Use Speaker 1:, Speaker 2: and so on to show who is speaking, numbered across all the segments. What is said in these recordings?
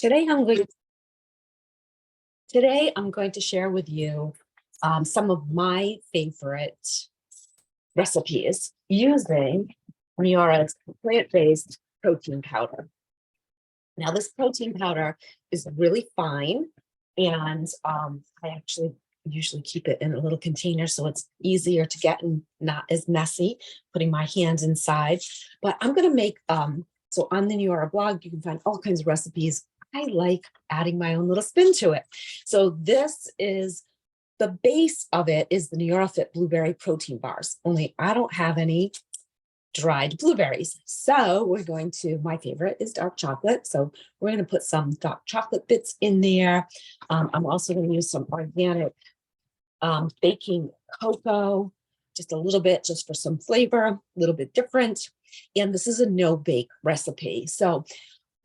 Speaker 1: Today I'm going to share with you some of my favorite recipes using Neora's plant-based protein powder. Now, this protein powder is really fine, and I actually usually keep it in a little container so it's easier to get and not as messy, putting my hands inside. But I'm going to make, so on the Neora blog, you can find all kinds of recipes. I like adding my own little spin to it. So this is, the base of it is the NeoraFit blueberry protein bars, only I don't have any dried blueberries. So we're going to, my favorite is dark chocolate. So we're going to put some dark chocolate bits in there. I'm also going to use some organic baking cocoa, just a little bit, just for some flavor, a little bit different. And this is a no bake recipe. So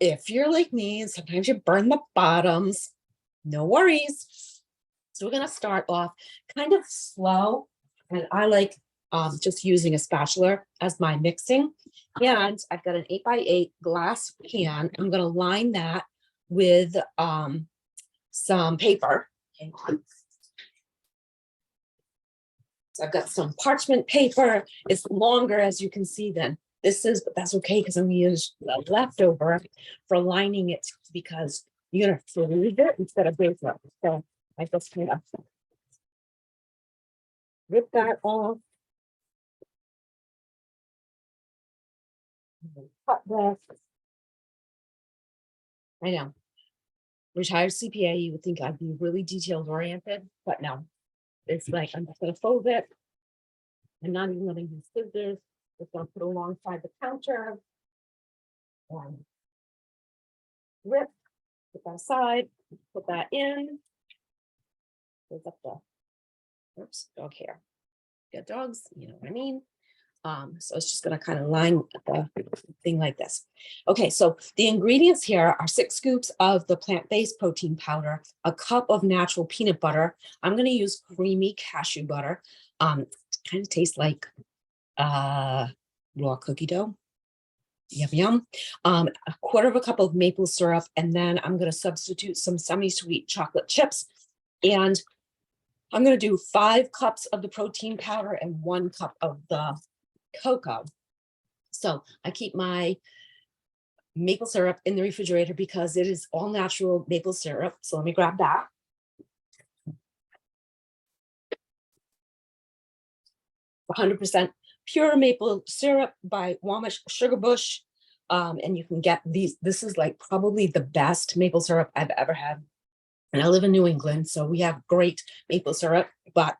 Speaker 1: if you're like me and sometimes you burn the bottoms, no worries. So we're going to start off kind of slow. And I like just using a spatula as my mixing. And I've got an 8x8 glass pan. I'm going to line that with some paper. Hang on. So I've got some parchment paper. It's longer, as you can see, than this is, but that's okay because I'm going to use the leftover for lining it because you're going to freeze it instead of bake it. So I just kind of rip that off. Cut this. I know. Retired CPA, you would think I'd be really detailed oriented, but no. It's like I'm just going to fold it. I'm not even going to use scissors. Just going to put it alongside the counter. And rip, put that aside, put that in. Goes up the, oops, dog hair. Got dogs, you know what I mean? So it's just going to kind of line the thing like this. Okay, so the ingredients here are 6 scoops of the plant-based protein powder, a cup of natural peanut butter. I'm going to use creamy cashew butter. It kind of tastes like raw cookie dough. Yum, yum. A quarter of a cup of maple syrup, and then I'm going to substitute some semi-sweet chocolate chips. And I'm going to do 5 cups of the protein powder and 1 cup of the cocoa. So I keep my maple syrup in the refrigerator because it is all natural maple syrup. So let me grab that. %, pure maple syrup by Walnut Sugar Bush. And you can get these. This is like probably the best maple syrup I've ever had. And I live in New England, so we have great maple syrup, but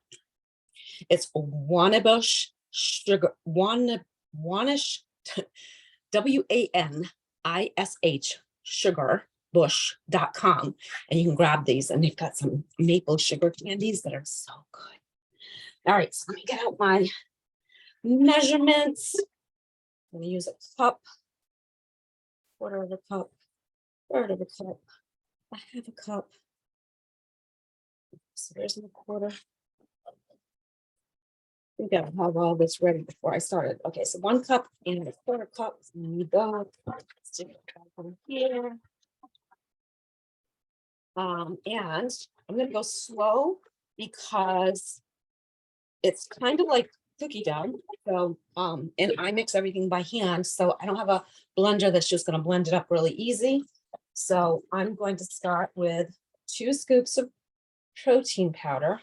Speaker 1: it's Wanish sugar, Wanish, WANISH sugarbush.com. And you can grab these, and they've got some maple sugar candies that are so good. All right, so let me get out my measurements. I'm going to use a cup, quarter of a cup, third of a cup, a half a cup. So there's the quarter. I think I'll have all this ready before I started. Okay, so 1 cup and a quarter cup. Need that. Stick it over here. And I'm going to go slow because it's kind of like cookie dough. So, and I mix everything by hand, so I don't have a blender that's just going to blend it up really easy. So I'm going to start with 2 scoops of protein powder.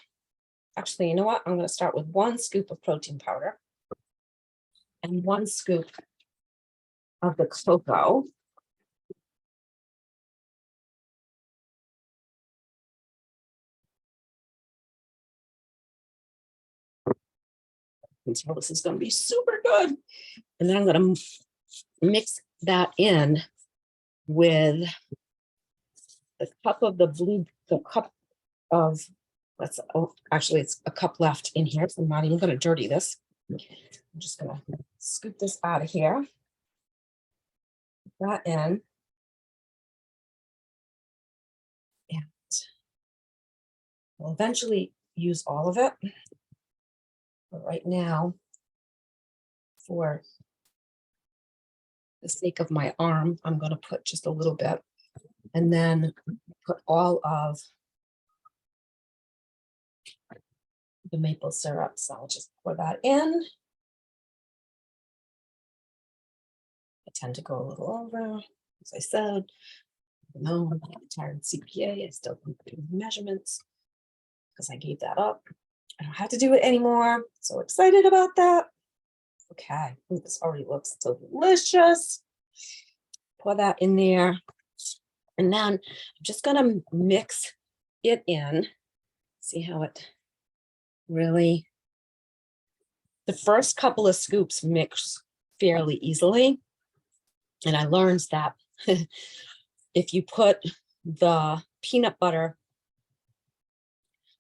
Speaker 1: Actually, you know what? I'm going to start with 1 scoop of protein powder and 1 scoop of the cocoa. So this is going to be super good. And then I'm going to mix that in with the cup of the cup of, that's, oh, actually it's a cup left in here, so I'm not even going to dirty this. I'm just going to scoop this out of here. Put that in. And we'll eventually use all of it. But right now, for the sake of my arm, I'm going to put just a little bit. And then put all of the maple syrup. So I'll just pour that in. I tend to go a little over, as I said. No, I'm a retired CPA. I still don't do measurements because I gave that up. I don't have to do it anymore. So excited about that. Okay, ooh, this already looks delicious. Pour that in there. And then I'm just gonna mix it in. See how it really, the first couple of scoops mix fairly easily. And I learned that if you put the peanut butter,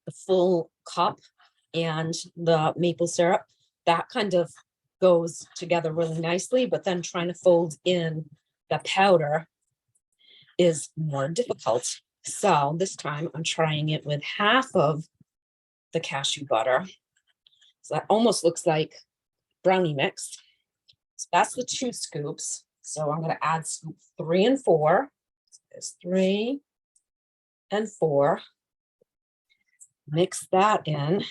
Speaker 1: the full cup, and the maple syrup, that kind of goes together really nicely, but then trying to fold in the powder is more difficult. So this time I'm trying it with half of the cashew butter. So that almost looks like brownie mix. So that's the 2 scoops. So I'm going to add scoop 3 and 4. So there's 3 and 4. Mix that in.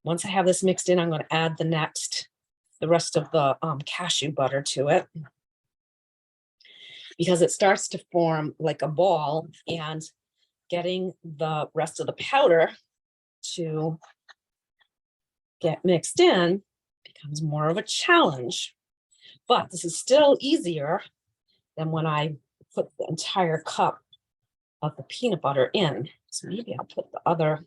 Speaker 1: Once I have this mixed in, I'm going to add the rest of the cashew butter to it, because it starts to form like a ball, and getting the rest of the powder to get mixed in becomes more of a challenge. But this is still easier than when I put the entire cup of the peanut butter in. So maybe I'll put the other,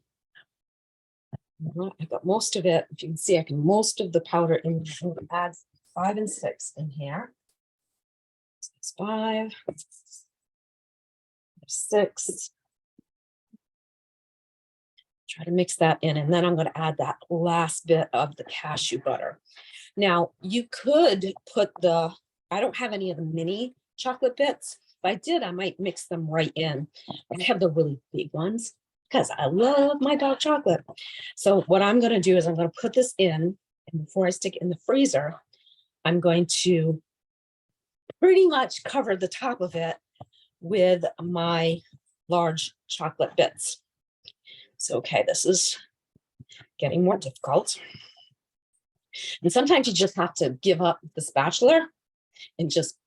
Speaker 1: I got most of it. If you can see, I can most of the powder in. I'm going to add 5 and 6 in here. 5, 6. Try to mix that in, and then I'm going to add that last bit of the cashew butter. Now, you could put I don't have any of the mini chocolate bits. If I did, I might mix them right in. I have the really big ones because I love my dark chocolate. So what I'm going to do is I'm going to put this in, and before I stick it in the freezer, I'm going to pretty much cover the top of it with my large chocolate bits. So, okay, this is getting more difficult. And sometimes you just have to give up the spatula and just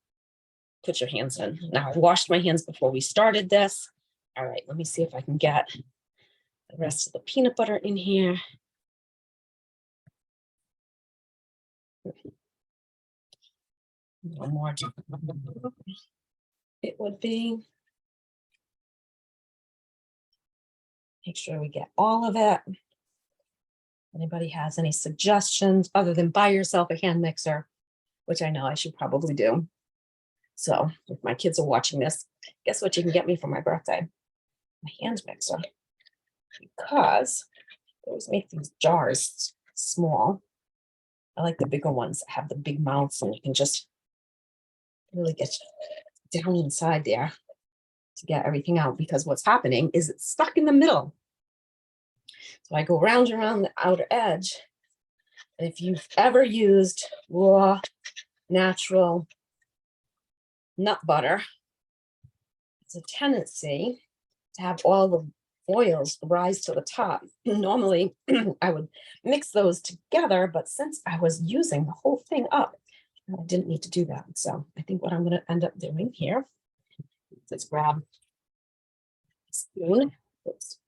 Speaker 1: put your hands in. Now, I washed my hands before we started this. All right, let me see if I can get the rest of the peanut butter in here. One more. It would be. Make sure we get all of it. Anybody has any suggestions other than buy yourself a hand mixer, which I know I should probably do. So if my kids are watching this, guess what you can get me for my birthday? My hand mixer. Because they always make these jars small. I like the bigger ones that have the big mouths, and you can just really get down inside there to get everything out, because what's happening is it's stuck in the middle. So I go round and around the outer edge. And if you've ever used raw, natural nut butter, it's a tendency to have all the oils rise to the top. Normally, I would mix those together, but since I was using the whole thing up, I didn't need to do that. So I think what I'm going to end up doing here, let's grab a spoon. Oops.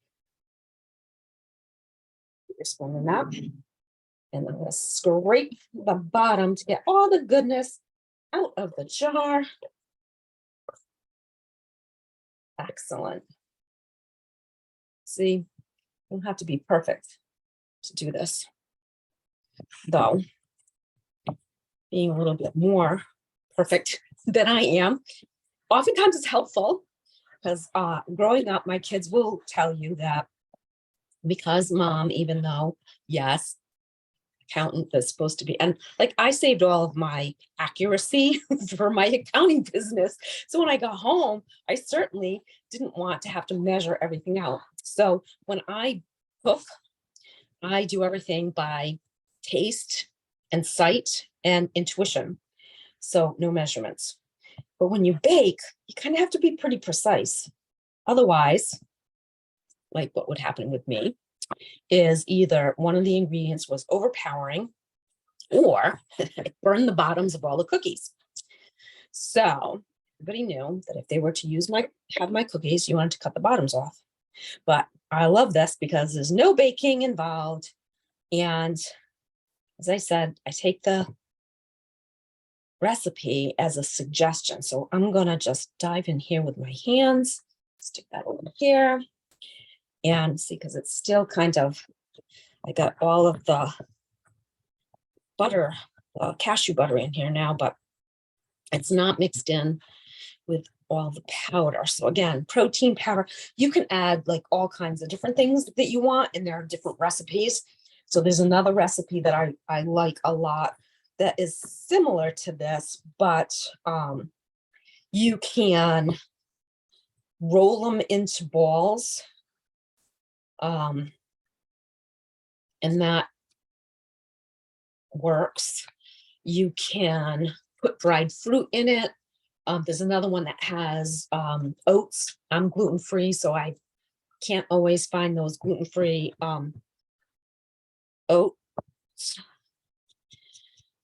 Speaker 1: Put your spoon in that. And I'm going to scrape the bottom to get all the goodness out of the jar. Excellent. See, you don't have to be perfect to do this, though being a little bit more perfect than I am, oftentimes it's helpful, because growing up, my kids will tell you that because mom, even though, yes, accountant is supposed to be, and like I saved all of my accuracy for my accounting business. So when I got home, I certainly didn't want to have to measure everything out. So when I cook, I do everything by taste and sight and intuition. So no measurements. But when you bake, you kind of have to be pretty precise. Otherwise, like what would happen with me is either one of the ingredients was overpowering or it burned the bottoms of all the cookies. So everybody knew that if they were to have my cookies, you wanted to cut the bottoms off. But I love this because there's no baking involved. And as I said, I take the recipe as a suggestion. So I'm going to just dive in here with my hands, stick that over here and see, because it's still kind of, I got all of the butter, cashew butter in here now, but it's not mixed in with all the powder. So again, protein powder, you can add like all kinds of different things that you want, and there are different recipes. So there's another recipe that I like a lot that is similar to this, but you can roll them into balls. And that works. You can put dried fruit in it. There's another one that has oats. I'm gluten-free, so I can't always find those gluten-free oats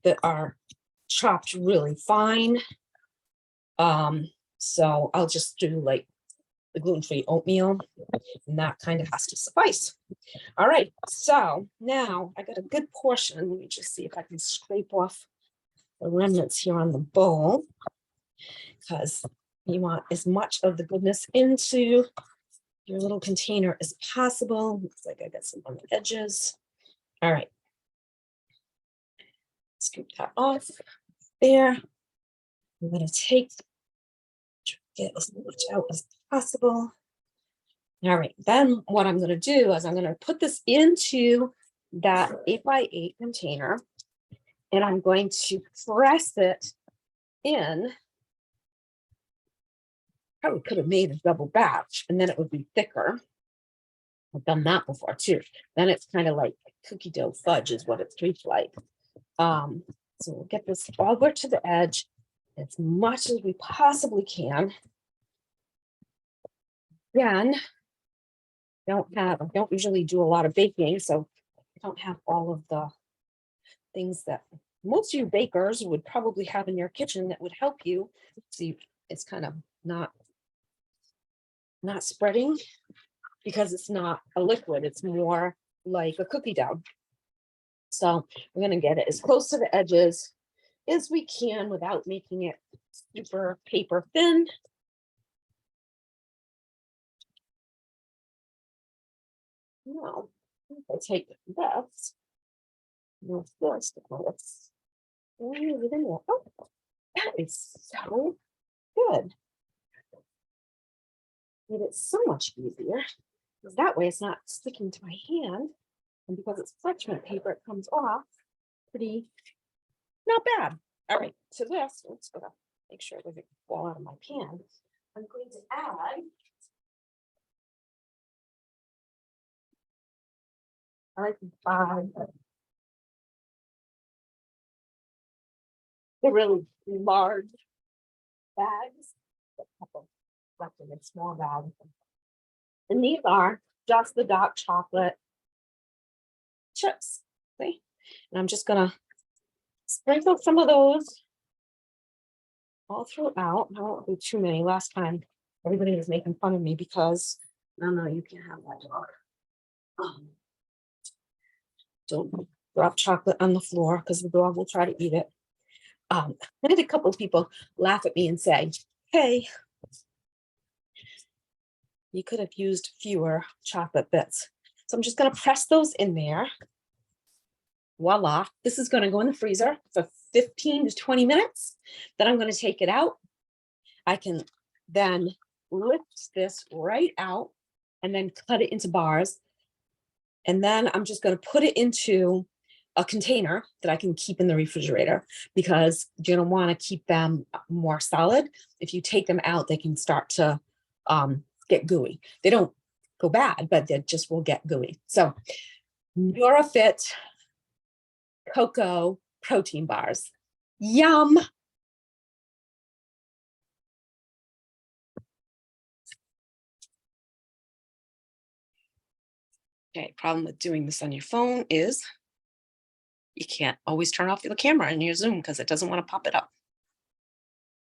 Speaker 1: that are chopped really fine. So I'll just do like the gluten-free oatmeal, and that kind of has to suffice. All right, so now I got a good portion. Let me just see if I can scrape off the remnants here on the bowl, because you want as much of the goodness into your little container as possible. Looks like I got some on the edges. All right, scoop that off there. I'm going to get as much out as possible. All right, then what I'm going to do is I'm going to put this into that 8x8 container, and I'm going to press it in. Probably could have made a double batch, and then it would be thicker. I've done that before too. Then it's kind of like cookie dough fudge is what it tastes like. So we'll get this over to the edge as much as we possibly can. Then I don't usually do a lot of baking, so I don't have all of the things that most of you bakers would probably have in your kitchen that would help you. See, it's kind of not spreading because it's not a liquid, it's more like a cookie dough. So we're going to get it as close to the edges as we can without making it super paper thin. Now, if I take this, move this, let's leave it in there. Oh, that is so good. Made it so much easier, because that way it's not sticking to my hand. And because it's parchment paper, it comes off pretty, not bad. All right, so this, let's go make sure it doesn't fall out of my pan. I'm going to add I like to buy the really large bags, a couple left in a small bag. And these are just the dark chocolate chips. Okay. And I'm just gonna sprinkle some of those all throughout. I won't do too many. Last time everybody was making fun of me because no, you can't have that dog. Don't drop chocolate on the floor because the dog will try to eat it. I had a couple of people laugh at me and say, hey, you could have used fewer chocolate bits. So I'm just going to press those in there. Voila. This is going to go in the freezer for 15 to 20 minutes. Then I'm going to take it out. I can then lift this right out and then cut it into bars. And then I'm just going to put it into a container that I can keep in the refrigerator, because you're going to want to keep them more solid. If you take them out, they can start to get gooey. They don't go bad, but they just will get gooey. So NeoraFit cocoa protein bars. Yum. Okay, problem with doing this on your phone is you can't always turn off the camera in your Zoom because it doesn't want to pop it up.